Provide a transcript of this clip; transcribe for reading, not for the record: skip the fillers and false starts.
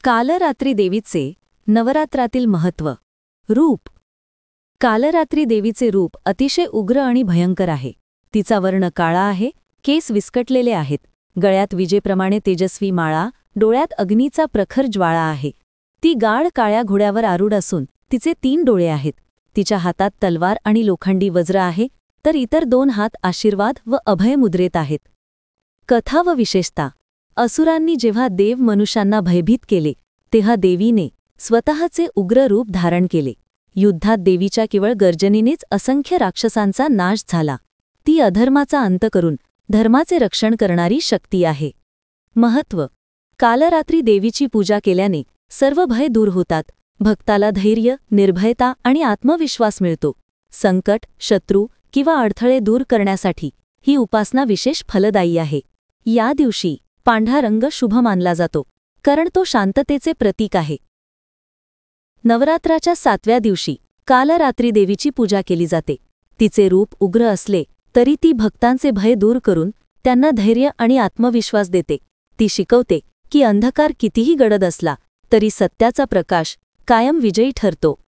कालरात्री देवीचे नवरात्रातील महत्त्व. रूप. कालरात्री देवीचे रूप अतिशय उग्र आणि भयंकर आहे. तिचा वर्ण काळा आहे, केस विस्कटलेले आहेत, गळ्यात विजेप्रमाणे तेजस्वी माळा, डोळ्यात अग्नीचा प्रखर ज्वाळा आहे. ती गाढ काळ्या घोड्यावर आरूढ असून तिचे 3 डोळे आहेत. तिच्या हातात तलवार आणि लोखंडी वज्र आहे, तर इतर 2 हात आशीर्वाद व अभय मुद्रेत आहेत. कथा व विशेषता. असुरांनी जेव्हा देव मनुष्यांना भयभीत केले, तेव्हा देवीने स्वतःचे उग्र रूप धारण केले. युद्धात देवीच्या केवळ गर्जनेनेच असंख्य राक्षसांचा नाश झाला. ती अधर्माचा अंत करून धर्माचे रक्षण करणारी शक्ती आहे. महत्त्व. कालरात्री देवीची पूजा केल्याने सर्व भय दूर होतात. भक्ताला धैर्य, निर्भयता आणि आत्मविश्वास मिळतो. संकट, शत्रू किंवा अडथळे दूर करण्यासाठी ही उपासना विशेष फलदायी आहे. या दिवशी पांढरा रंग शुभ मानला जातो, कारण तो शांततेचे प्रतीक आहे. नवरात्राच्या 7व्या दिवशी कालरात्री देवीची पूजा केली जाते. तिचे रूप उग्र असले तरी ती भक्तांचे भय दूर करून त्यांना धैर्य आणि आत्मविश्वास देते. ती शिकवते की अंधकार कितीही गडद असला तरी सत्याचा प्रकाश कायम विजयी ठरतो.